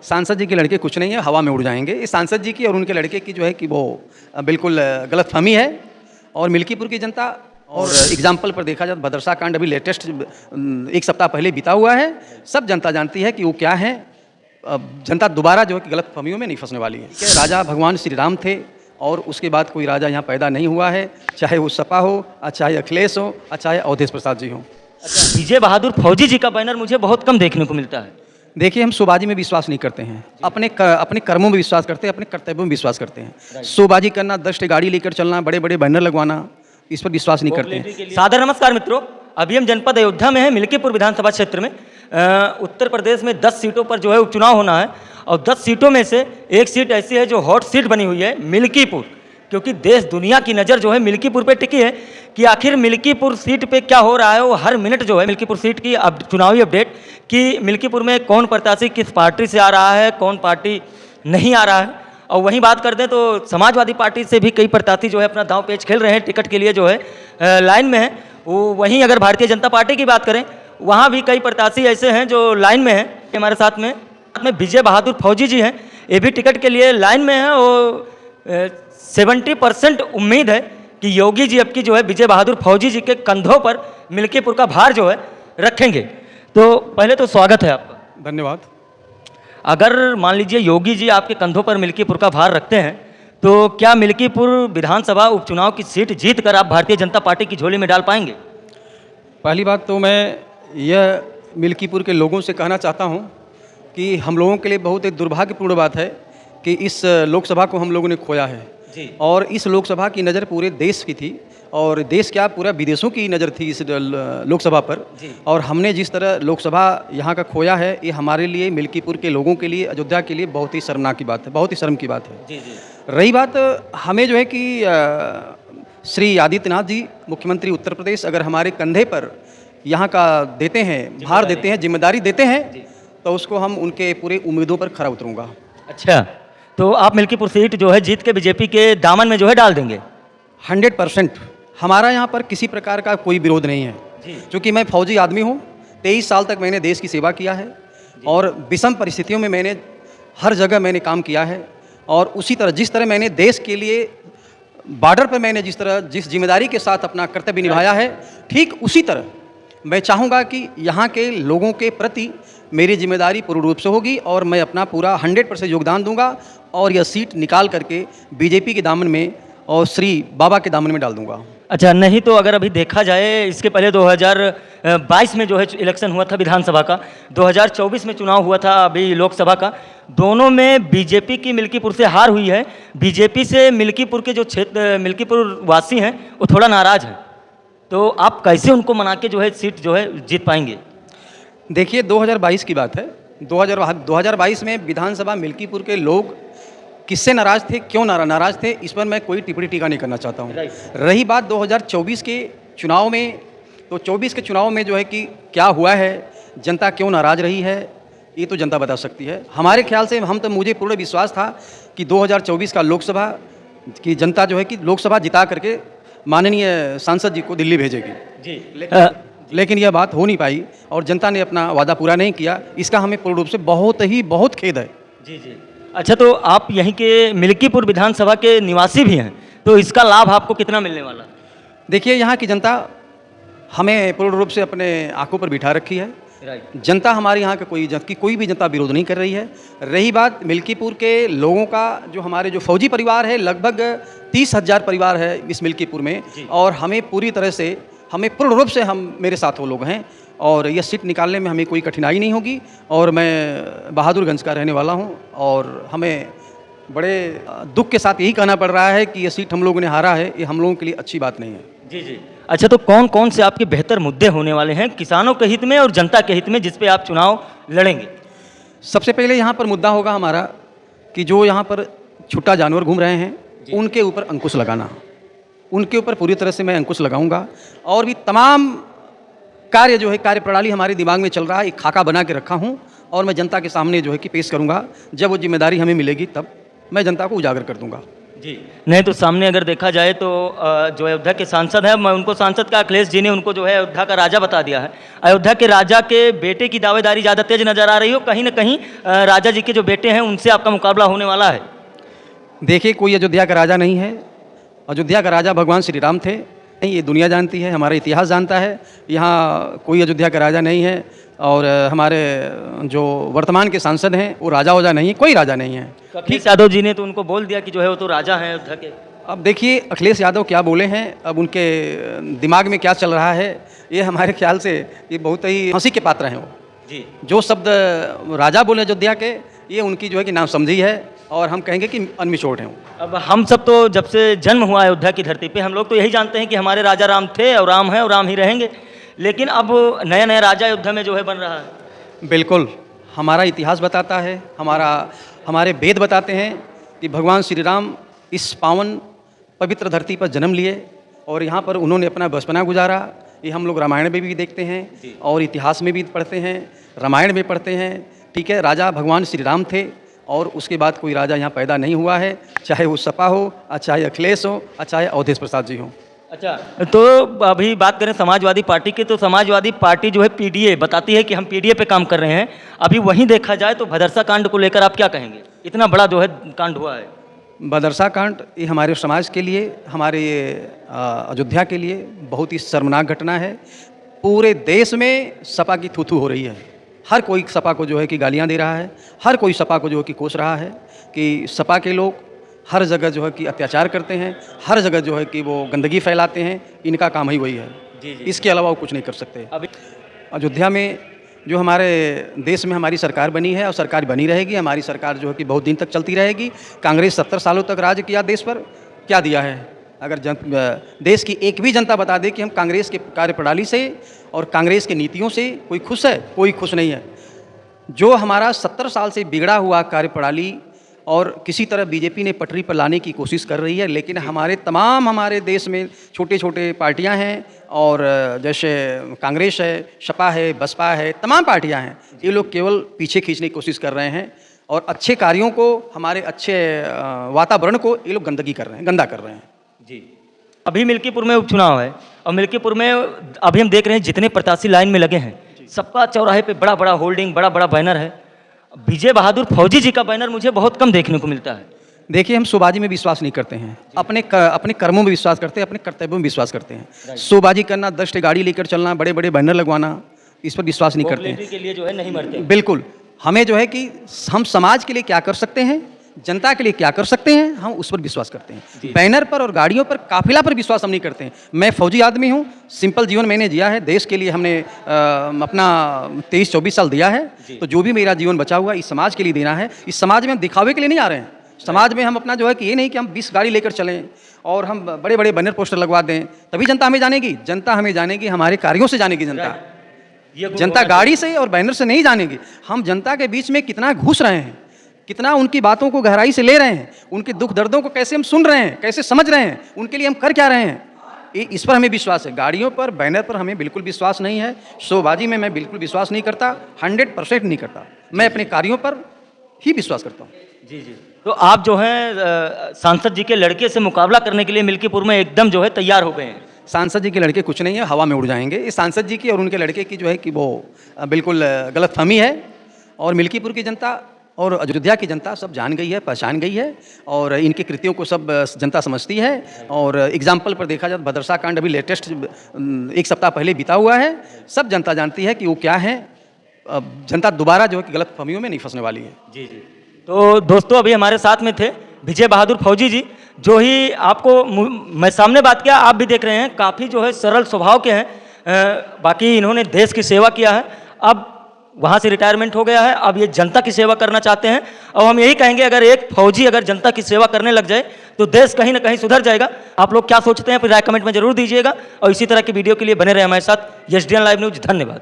सांसद जी के लड़के कुछ नहीं है, हवा में उड़ जाएंगे। इस सांसद जी की और उनके लड़के की जो है कि वो बिल्कुल गलतफहमी है। और मिल्कीपुर की जनता, और एग्जाम्पल पर देखा जाए भदरसा कांड अभी लेटेस्ट 1 सप्ताह पहले बीता हुआ है, सब जनता जानती है कि वो क्या है। जनता दोबारा जो है कि गलतफहमियों में नहीं फंसने वाली है। कि राजा भगवान श्री राम थे और उसके बाद कोई राजा यहाँ पैदा नहीं हुआ है, चाहे वो सपा हो, चाहे अखिलेश हो, चाहे अवधेश प्रसाद जी हों। अच्छा, विजय बहादुर फौजी जी का बैनर मुझे बहुत कम देखने को मिलता है। देखिए, हम शोबाजी में विश्वास नहीं करते हैं, अपने कर्मों में विश्वास करते हैं, अपने कर्तव्यों में विश्वास करते हैं। शोबाजी करना, 10 गाड़ी लेकर चलना, बड़े बड़े बैनर लगवाना, इस पर विश्वास नहीं करते हैं। सादर नमस्कार मित्रों, अभी हम जनपद अयोध्या में है, मिल्कीपुर विधानसभा क्षेत्र में। उत्तर प्रदेश में 10 सीटों पर जो है उपचुनाव होना है और 10 सीटों में से एक सीट ऐसी है जो हॉट सीट बनी हुई है, मिल्कीपुर। क्योंकि देश दुनिया की नज़र जो है मिल्कीपुर पे टिकी है कि आखिर मिल्कीपुर सीट पे क्या हो रहा है। वो हर मिनट जो है मिल्कीपुर सीट की अब चुनावी अपडेट कि मिल्कीपुर में कौन प्रत्याशी किस पार्टी से आ रहा है, कौन पार्टी नहीं आ रहा है। और वहीं बात कर दें तो समाजवादी पार्टी से भी कई प्रत्याशी जो है अपना दांव पेच खेल रहे हैं, टिकट के लिए जो है लाइन में है। वहीं अगर भारतीय जनता पार्टी की बात करें, वहाँ भी कई प्रत्याशी ऐसे हैं जो लाइन में हैं। हमारे साथ में विजय बहादुर फौजी जी हैं, ये भी टिकट के लिए लाइन में हैं। और 70% उम्मीद है कि योगी जी अब की जो है विजय बहादुर फौजी जी के कंधों पर मिल्कीपुर का भार जो है रखेंगे। तो पहले तो स्वागत है आपका। धन्यवाद। अगर मान लीजिए योगी जी आपके कंधों पर मिल्कीपुर का भार रखते हैं तो क्या मिल्कीपुर विधानसभा उपचुनाव की सीट जीत कर आप भारतीय जनता पार्टी की झोली में डाल पाएंगे? पहली बात तो मैं यह मिल्कीपुर के लोगों से कहना चाहता हूं कि हम लोगों के लिए बहुत एक दुर्भाग्यपूर्ण बात है कि इस लोकसभा को हम लोगों ने खोया है जी। और इस लोकसभा की नज़र पूरे देश की थी, और देश क्या पूरा विदेशों की नज़र थी इस लोकसभा पर। और हमने जिस तरह लोकसभा यहाँ का खोया है, ये हमारे लिए, मिल्कीपुर के लोगों के लिए, अयोध्या के लिए बहुत ही शर्मनाक की बात है, बहुत ही शर्म की बात है। जी जी। रही बात हमें जो है कि श्री आदित्यनाथ जी मुख्यमंत्री उत्तर प्रदेश अगर हमारे कंधे पर यहाँ का देते हैं, भार देते हैं, जिम्मेदारी देते हैं, तो उसको हम उनके पूरे उम्मीदों पर खरा उतरूँगा। अच्छा, तो आप मिल्कीपुर सीट जो है जीत के बीजेपी के दामन में जो है डाल देंगे? 100%। हमारा यहाँ पर किसी प्रकार का कोई विरोध नहीं है, क्योंकि मैं फौजी आदमी हूँ। 23 साल तक मैंने देश की सेवा किया है और विषम परिस्थितियों में मैंने हर जगह मैंने काम किया है। और उसी तरह जिस तरह मैंने देश के लिए बॉर्डर पर मैंने जिस जिम्मेदारी के साथ अपना कर्तव्य निभाया है, ठीक उसी तरह मैं चाहूँगा कि यहाँ के लोगों के प्रति मेरी जिम्मेदारी पूर्ण रूप से होगी और मैं अपना पूरा 100% योगदान दूंगा और यह सीट निकाल करके बीजेपी के दामन में और श्री बाबा के दामन में डाल दूंगा। अच्छा, नहीं तो अगर अभी देखा जाए, इसके पहले 2022 में जो है इलेक्शन हुआ था विधानसभा का, 2024 में चुनाव हुआ था अभी लोकसभा का, दोनों में बीजेपी की मिल्कीपुर से हार हुई है। बीजेपी से मिल्कीपुर के जो क्षेत्र मिल्कीपुर वासी हैं वो थोड़ा नाराज हैं, तो आप कैसे उनको मना के जो है सीट जो है जीत पाएंगे? देखिए, 2022 की बात है। 2022 में विधानसभा मिल्कीपुर के लोग किससे नाराज थे, क्यों नाराज थे, इस पर मैं कोई टिप्पणी टीका नहीं करना चाहता हूँ। रही बात 2024 के चुनाव में, तो 24 के चुनाव में जो है कि क्या हुआ है, जनता क्यों नाराज रही है, ये तो जनता बता सकती है। हमारे ख्याल से मुझे पूर्ण विश्वास था कि 2024 का लोकसभा की जनता जो है कि लोकसभा जिता करके माननीय सांसद जी को दिल्ली भेजेगी जी। लेकिन यह बात हो नहीं पाई और जनता ने अपना वादा पूरा नहीं किया। इसका हमें पूर्ण रूप से बहुत खेद है। जी जी। अच्छा, तो आप यहीं के मिल्कीपुर विधानसभा के निवासी भी हैं, तो इसका लाभ आपको कितना मिलने वाला? देखिए, यहाँ की जनता हमें पूर्ण रूप से अपने आंखों पर बिठा रखी है। जनता हमारे यहाँ का कोई भी जनता विरोध नहीं कर रही है। रही बात मिल्कीपुर के लोगों का, जो हमारे जो फौजी परिवार है, लगभग 30,000 परिवार है इस मिल्कीपुर में, और हमें पूरी तरह से पूर्ण रूप से मेरे साथ वो लोग हैं और यह सीट निकालने में हमें कोई कठिनाई नहीं होगी। और मैं बहादुरगंज का रहने वाला हूँ और हमें बड़े दुख के साथ यही कहना पड़ रहा है कि यह सीट हम लोगों ने हारा है, ये हम लोगों के लिए अच्छी बात नहीं है। जी जी। अच्छा, तो कौन कौन से आपके बेहतर मुद्दे होने वाले हैं किसानों के हित में और जनता के हित में, जिस पे आप चुनाव लड़ेंगे? सबसे पहले यहाँ पर मुद्दा होगा हमारा कि जो यहाँ पर छुट्टा जानवर घूम रहे हैं, उनके ऊपर अंकुश लगाना। उनके ऊपर पूरी तरह से मैं अंकुश लगाऊंगा और भी तमाम कार्य जो है, कार्य प्रणाली हमारे दिमाग में चल रहा है, एक खाका बना के रखा हूँ और मैं जनता के सामने जो है कि पेश करूँगा। जब वो जिम्मेदारी हमें मिलेगी तब मैं जनता को उजागर कर दूँगा। जी नहीं तो सामने अगर देखा जाए तो जो अयोध्या के सांसद हैं, मैं उनको सांसद का अखिलेश जी ने उनको जो है अयोध्या का राजा बता दिया है। अयोध्या के राजा के बेटे की दावेदारी ज़्यादा तेज नजर आ रही हो, कहीं ना कहीं राजा जी के जो बेटे हैं उनसे आपका मुकाबला होने वाला है। देखिए, कोई अयोध्या का राजा नहीं है। अयोध्या का राजा भगवान श्री राम थे, ये दुनिया जानती है, हमारा इतिहास जानता है। यहाँ कोई अयोध्या का राजा नहीं है। और हमारे जो वर्तमान के सांसद हैं वो राजा वजा नहीं है, कोई राजा नहीं है। अखिलेश यादव जी ने तो उनको बोल दिया कि जो है वो तो राजा हैं अयोध्या के। अब देखिए अखिलेश यादव क्या बोले हैं, अब उनके दिमाग में क्या चल रहा है, ये हमारे ख्याल से ये बहुत ही हंसी के पात्र हैं। वो जी जो शब्द राजा बोले अयोध्या के, ये उनकी जो है कि नाम समझी है, और हम कहेंगे कि अनमिचोड़ हैं। अब हम सब तो जब से जन्म हुआ अयोध्या की धरती पे, हम लोग तो यही जानते हैं कि हमारे राजा राम थे और राम हैं और राम ही रहेंगे। लेकिन अब नया नया राजा अयोध्या में जो है बन रहा है। बिल्कुल, हमारा इतिहास बताता है, हमारे वेद बताते हैं कि भगवान श्री राम इस पावन पवित्र धरती पर जन्म लिए और यहाँ पर उन्होंने अपना बचपना गुजारा। ये हम लोग रामायण में भी देखते हैं और इतिहास में भी पढ़ते हैं, रामायण में पढ़ते हैं। ठीक है, राजा भगवान श्री राम थे और उसके बाद कोई राजा यहाँ पैदा नहीं हुआ है, चाहे वो सपा हो, चाहे अखिलेश हो, चाहे अवधेश प्रसाद जी हो। अच्छा, तो अभी बात करें समाजवादी पार्टी की, तो समाजवादी पार्टी जो है पीडीए बताती है कि हम पीडीए पे काम कर रहे हैं। अभी वहीं देखा जाए तो भदरसा कांड को लेकर आप क्या कहेंगे? इतना बड़ा जो है कांड हुआ है। भदरसा कांड ये हमारे समाज के लिए, हमारे अयोध्या के लिए बहुत ही शर्मनाक घटना है। पूरे देश में सपा की थू थू हो रही है। हर कोई सपा को जो है कि गालियाँ दे रहा है, हर कोई सपा को जो है कि कोस रहा है कि सपा के लोग हर जगह जो है कि अत्याचार करते हैं, हर जगह जो है कि वो गंदगी फैलाते हैं। इनका काम ही वही है। जी जी। इसके अलावा वो कुछ नहीं कर सकते। अभी अयोध्या में जो हमारे देश में हमारी सरकार बनी है और सरकार बनी रहेगी। हमारी सरकार जो है कि बहुत दिन तक चलती रहेगी। कांग्रेस 70 सालों तक राज किया देश पर, क्या दिया है? अगर देश की एक भी जनता बता दे कि हम कांग्रेस के कार्यप्रणाली से और कांग्रेस की नीतियों से कोई खुश है? कोई खुश नहीं है। जो हमारा 70 साल से बिगड़ा हुआ कार्यप्रणाली और किसी तरह बीजेपी ने पटरी पर लाने की कोशिश कर रही है, लेकिन हमारे देश में छोटे छोटे पार्टियां हैं और जैसे कांग्रेस है, सपा है, बसपा है, तमाम पार्टियां हैं। ये लोग केवल पीछे खींचने की कोशिश कर रहे हैं और अच्छे कार्यों को, हमारे अच्छे वातावरण को ये लोग गंदगी कर रहे हैं, गंदा कर रहे हैं। जी, अभी मिल्कीपुर में उपचुनाव है और मिल्कीपुर में अभी हम देख रहे हैं जितने प्रत्याशी लाइन में लगे हैं, सबका चौराहे पे बड़ा बड़ा होल्डिंग, बड़ा बड़ा बैनर है। विजय बहादुर फौजी जी का बैनर मुझे बहुत कम देखने को मिलता है। देखिए, हम शोबाजी में विश्वास नहीं करते हैं, अपने कर्मों में विश्वास करते हैं, अपने कर्तव्यों में विश्वास करते हैं। शोबाजी करना, 10 गाड़ी लेकर चलना, बड़े बड़े बैनर लगवाना, इस पर विश्वास नहीं करते हैं। के लिए जो है नहीं मरते। बिल्कुल, हमें जो है कि हम समाज के लिए क्या कर सकते हैं, जनता के लिए क्या कर सकते हैं, हम उस पर विश्वास करते हैं। बैनर पर और गाड़ियों पर, काफिला पर विश्वास हम नहीं करते हैं। मैं फौजी आदमी हूँ, सिंपल जीवन मैंने जिया है। देश के लिए हमने अपना 23-24 साल दिया है, तो जो भी मेरा जीवन बचा हुआ इस समाज के लिए देना है। इस समाज में हम दिखावे के लिए नहीं आ रहे हैं। समाज में हम अपना जो है कि ये नहीं कि हम 20 गाड़ी लेकर चलें और हम बड़े बड़े बैनर पोस्टर लगवा दें तभी जनता हमें जानेगी। जनता हमें जानेगी हमारे कार्यों से जानेगी। जनता गाड़ी से और बैनर से नहीं जानेगी। हम जनता के बीच में कितना घुस रहे हैं, कितना उनकी बातों को गहराई से ले रहे हैं, उनके दुख दर्दों को कैसे हम सुन रहे हैं, कैसे समझ रहे हैं, उनके लिए हम कर क्या रहे हैं, इस पर हमें विश्वास है। गाड़ियों पर, बैनर पर हमें बिल्कुल विश्वास नहीं है। शोबाजी में मैं बिल्कुल विश्वास नहीं करता, 100% नहीं करता। मैं अपने कार्यों पर ही विश्वास करता हूँ। जी जी। तो आप जो हैं सांसद जी के लड़के से मुकाबला करने के लिए मिल्कीपुर में एकदम जो है तैयार हो गए हैं। सांसद जी के लड़के कुछ नहीं है, हवा में उड़ जाएंगे। इस सांसद जी की और उनके लड़के की जो है कि वो बिल्कुल गलतफहमी है। और मिल्कीपुर की जनता और अयोध्या की जनता सब जान गई है, पहचान गई है और इनके कृत्यों को सब जनता समझती है। और एग्जाम्पल पर देखा जाए, भदरसा कांड अभी लेटेस्ट 1 सप्ताह पहले बीता हुआ है। सब जनता जानती है कि वो क्या है। जनता दोबारा जो है कि गलतफहमियों में नहीं फंसने वाली है। जी जी। तो दोस्तों, अभी हमारे साथ में थे विजय बहादुर फौजी जी, जो ही आपको मैं सामने बात किया, आप भी देख रहे हैं, काफ़ी जो है सरल स्वभाव के हैं। बाकी इन्होंने देश की सेवा किया है, अब वहाँ से रिटायरमेंट हो गया है, अब ये जनता की सेवा करना चाहते हैं। और हम यही कहेंगे, अगर एक फौजी अगर जनता की सेवा करने लग जाए तो देश कहीं ना कहीं सुधर जाएगा। आप लोग क्या सोचते हैं, फिर राय कमेंट में जरूर दीजिएगा और इसी तरह की वीडियो के लिए बने रहे हमारे साथ। SDN live news. धन्यवाद।